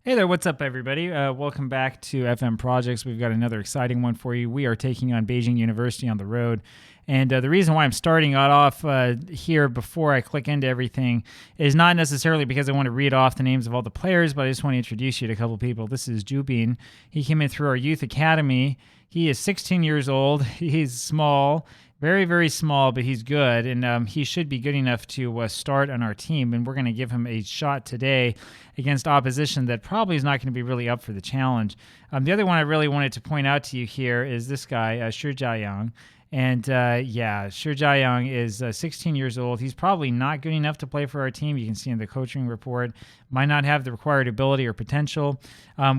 Hey there, what's up, everybody? Welcome back to FM Projects. We've got another exciting one for you. We are taking on Beijing University on the road. And the reason why I'm starting off here before I click into everything is not necessarily because I want to read off the names of all the players, but I just want to introduce you to a couple people. This is Jubin. He came in through our youth academy. He is 16 years old. He's small. Very, very small, but he's good, and he should be good enough to start on our team, and we're going to give him a shot today against opposition that probably is not going to be really up for the challenge. The other one I really wanted to point out to you here is this guy, Shi Jiayang. And Shi Jiayang is 16 years old. He's probably not good enough to play for our team. You can see in the coaching report, might not have the required ability or potential.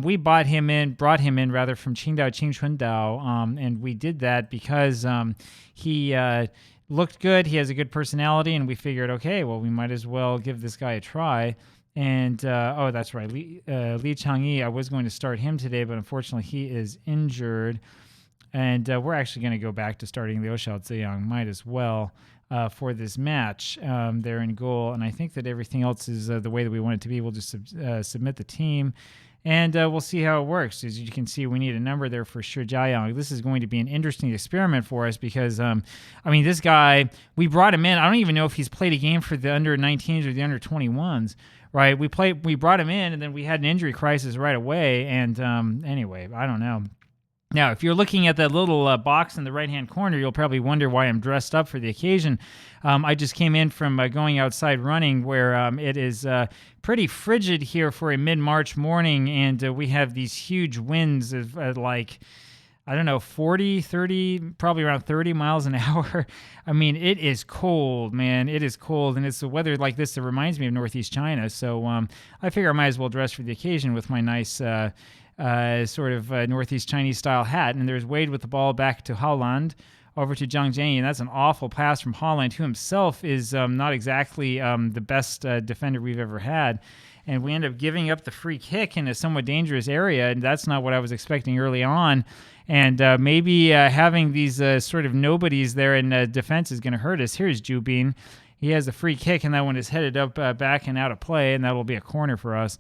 We brought him in from Qingdao Qingchundao, and we did that because he looked good. He has a good personality, and we figured, okay, well, we might as well give this guy a try. And, that's right, Li Changyi, I was going to start him today, but unfortunately he is injured. And we're actually going to go back to starting Liu Xiaoziyang, might as well, for this match. They're in goal, and I think that everything else is the way that we want it to be. We'll just submit the team, and we'll see how it works. As you can see, we need a number there for Shi Jiayang. This is going to be an interesting experiment for us because, this guy, we brought him in. I don't even know if he's played a game for the under-19s or the under-21s. Right? We brought him in, and then we had an injury crisis right away, and anyway, I don't know. Now, if you're looking at that little box in the right-hand corner, you'll probably wonder why I'm dressed up for the occasion. I just came in from going outside running where it is pretty frigid here for a mid-March morning, and we have these huge winds of 40, 30, probably around 30 miles an hour. I mean, it is cold, man. It is cold, and it's the weather like this that reminds me of Northeast China. So I figure I might as well dress for the occasion with my nice Northeast Chinese style hat. And there's Wade with the ball back to Haaland, over to Zhang Jianyi, and that's an awful pass from Haaland, who himself is not exactly the best defender we've ever had. And we end up giving up the free kick in a somewhat dangerous area, and that's not what I was expecting early on. And maybe having these sort of nobodies there in defense is going to hurt us. Here's Jubin. He has a free kick, and that one is headed up back and out of play, and that will be a corner for us.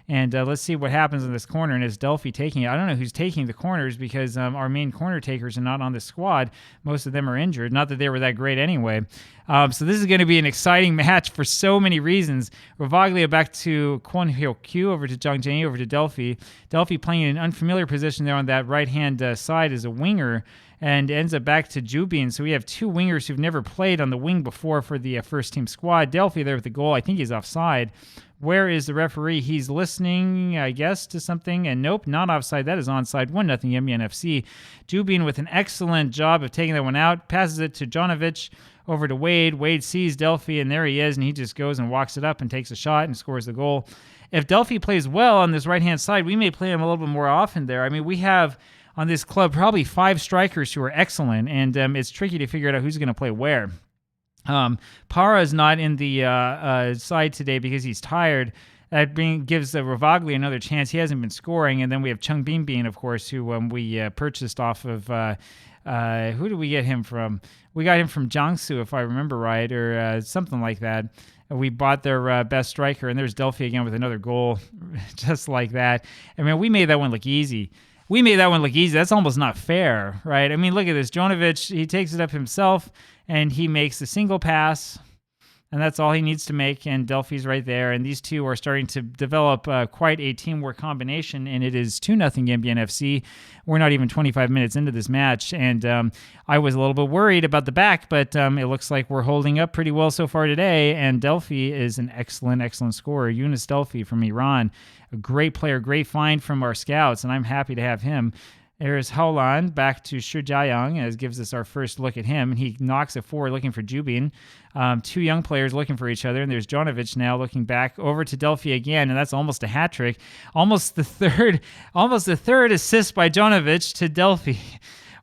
And let's see what happens in this corner, and is Delphi taking it? I don't know who's taking the corners because our main corner takers are not on the squad. Most of them are injured. Not that they were that great anyway. So this is going to be an exciting match for so many reasons. Ravaglia back to Kwon Hyo-kyu, over to Zhang Jianyi, over to Delphi. Delphi playing in an unfamiliar position there on that right-hand side as a winger, and ends up back to Jubin. So we have two wingers who've never played on the wing before for the first-team squad. Delphi there with the goal. I think he's offside. Where is the referee? He's listening, I guess, to something. And nope, not offside. That is onside. 1-0 Yanbian FC. Jubin with an excellent job of taking that one out. Passes it to Jonovic, over to Wade. Wade sees Delphi, and there he is. And he just goes and walks it up and takes a shot and scores the goal. If Delphi plays well on this right-hand side, we may play him a little bit more often there. I mean, we have on this club probably 5 strikers who are excellent. And it's tricky to figure out who's going to play where. Para is not in the side today because he's tired. That gives Ravaglia another chance. He hasn't been scoring. And then we have Chung Bingbin, of course, who we purchased off of who did we get him from? We got him from Jiangsu, if I remember right, or something like that. We bought their best striker, and there's Delphi again with another goal, just like that. I mean, we made that one look easy. That's almost not fair, right? I mean, look at this. Jonovic, he takes it up himself, and he makes a single pass, and that's all he needs to make, and Delphi's right there. And these two are starting to develop quite a teamwork combination, and it is 2-0 Yanbian FC. We're not even 25 minutes into this match, and I was a little bit worried about the back, but it looks like we're holding up pretty well so far today, and Delphi is an excellent scorer. Yunus Delphi from Iran, a great player, great find from our scouts, and I'm happy to have him. There's Haaland back to Shi Jiayang, as gives us our first look at him, and he knocks it forward looking for Jubin. 2 young players looking for each other, and there's Jonovic now looking back over to Delphi again, and that's almost a hat trick. Almost the third assist by Jonovic to Delphi.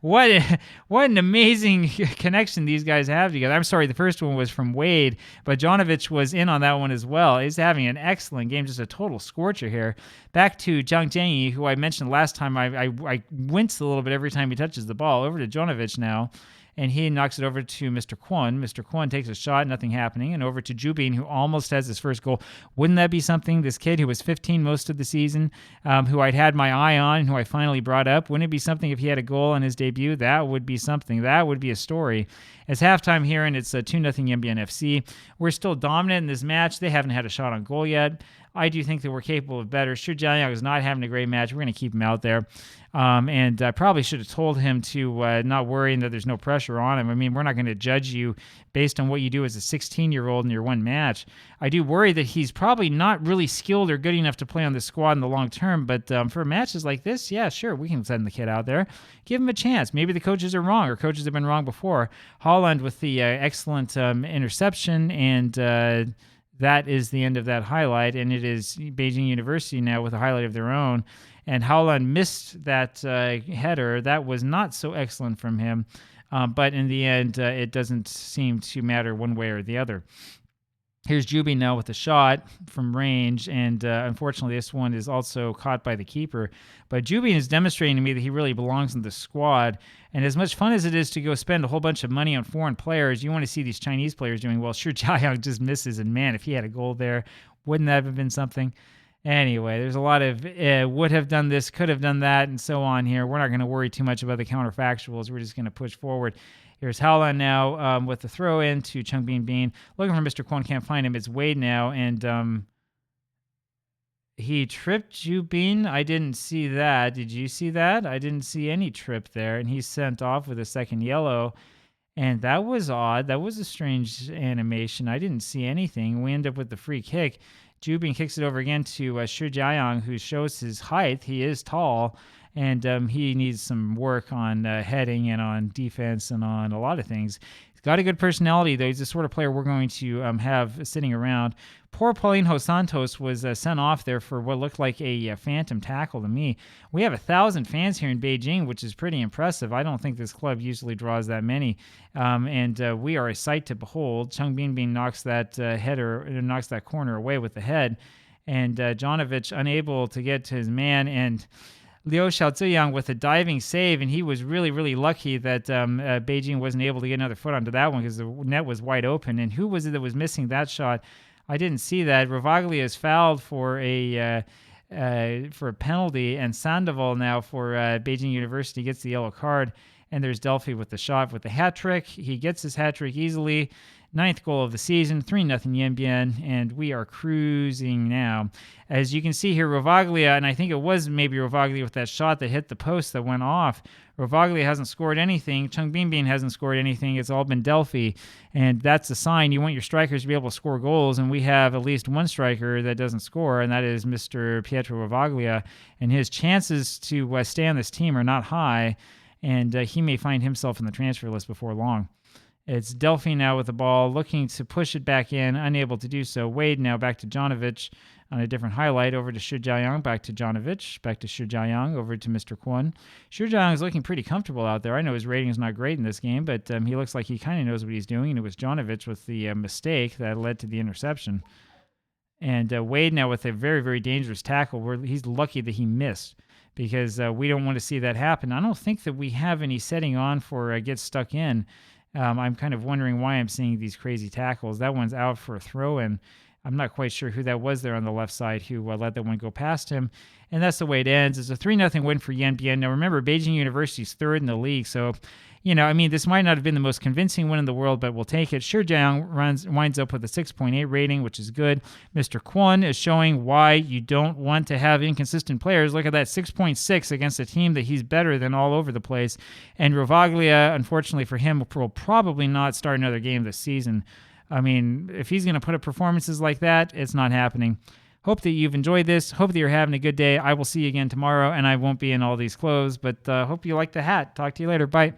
What an amazing connection these guys have together. I'm sorry, the first one was from Wade, but Jonovic was in on that one as well. He's having an excellent game, just a total scorcher here. Back to Zhang Jianyi, who I mentioned last time. I wince a little bit every time he touches the ball. Over to Jonovic now. and he knocks it over to Mr. Kwon. Mr. Kwon takes a shot, nothing happening, and over to Jubin, who almost has his first goal. Wouldn't that be something? This kid who was 15 most of the season, who I'd had my eye on, who I finally brought up, wouldn't it be something if he had a goal on his debut? That would be something. That would be a story. It's halftime here, and it's 2-0 Yanbian FC. We're still dominant in this match. They haven't had a shot on goal yet. I do think that we're capable of better. Shu Jiayang is not having a great match. We're going to keep him out there. And I probably should have told him to not worry and that there's no pressure on him. I mean, we're not going to judge you based on what you do as a 16-year-old in your one match. I do worry that he's probably not really skilled or good enough to play on this squad in the long term. But for matches like this, yeah, sure, we can send the kid out there. Give him a chance. Maybe the coaches are wrong, or coaches have been wrong before. Holland with the excellent interception, and that is the end of that highlight, and it is Beijing University now with a highlight of their own. And Holland missed that header. That was not so excellent from him, but in the end, it doesn't seem to matter one way or the other. Here's Jubi now with a shot from range, and unfortunately this one is also caught by the keeper. But Jubi is demonstrating to me that he really belongs in the squad, and as much fun as it is to go spend a whole bunch of money on foreign players, you want to see these Chinese players doing well. Sure, Jiayang just misses, and man, if he had a goal there, wouldn't that have been something? Anyway, there's a lot of would have done this, could have done that, and so on here. We're not going to worry too much about the counterfactuals. We're just going to push forward. Here's Howland now with the throw in to Chung Bin. Looking for Mr. Kwon, can't find him. It's Wade now, and he tripped Jubin. I didn't see that. Did you see that? I didn't see any trip there, and he's sent off with a second yellow. And that was odd. That was a strange animation. I didn't see anything. We end up with the free kick. Jubin kicks it over again to Shi Jiayang, who shows his height. He is tall, and he needs some work on heading and on defense and on a lot of things. He's got a good personality, though. He's the sort of player we're going to have sitting around. Poor Paulinho Santos was sent off there for what looked like a phantom tackle to me. We have 1,000 fans here in Beijing, which is pretty impressive. I don't think this club usually draws that many, and we are a sight to behold. Chung Bin knocks that knocks that corner away with the head, and Jonovic unable to get to his man, and Liu Xiaoziyang with a diving save, and he was really, really lucky that Beijing wasn't able to get another foot onto that one because the net was wide open. And who was it that was missing that shot? I didn't see that. Ravaglia is fouled for a penalty, and Sandoval now for Beijing University gets the yellow card. And there's Delphi with the shot with the hat trick. He gets his hat trick easily. 9th goal of the season, 3-0 Yanbian, and we are cruising now. As you can see here, Ravaglia, and I think it was maybe Ravaglia with that shot that hit the post that went off. Ravaglia hasn't scored anything. Chung Bin hasn't scored anything. It's all been Delphi, and that's a sign. You want your strikers to be able to score goals, and we have at least one striker that doesn't score, and that is Mr. Pietro Ravaglia, and his chances to stay on this team are not high, and he may find himself in the transfer list before long. It's Delphi now with the ball, looking to push it back in, unable to do so. Wade now back to Jonovic on a different highlight, over to Shi Jiayang, back to Jonovic, back to Shi Jiayang, over to Mr. Kwon. Shi Jiayang is looking pretty comfortable out there. I know his rating is not great in this game, but he looks like he kind of knows what he's doing, and it was Jonovic with the mistake that led to the interception. And Wade now with a very, very dangerous tackle where he's lucky that he missed, because we don't want to see that happen. I don't think that we have any setting on for get stuck in. I'm kind of wondering why I'm seeing these crazy tackles. That one's out for a throw-in. I'm not quite sure who that was there on the left side who let that one go past him. And that's the way it ends. It's a 3-0 win for Yanbian. Now, remember, Beijing University's 3rd in the league, so, this might not have been the most convincing win in the world, but we'll take it. Shi Jiayang winds up with a 6.8 rating, which is good. Mr. Kwon is showing why you don't want to have inconsistent players. Look at that, 6.6 against a team that he's better than all over the place. And Ravaglia, unfortunately for him, will probably not start another game this season. I mean, if he's going to put up performances like that, it's not happening. Hope that you've enjoyed this. Hope that you're having a good day. I will see you again tomorrow, and I won't be in all these clothes, but hope you like the hat. Talk to you later. Bye.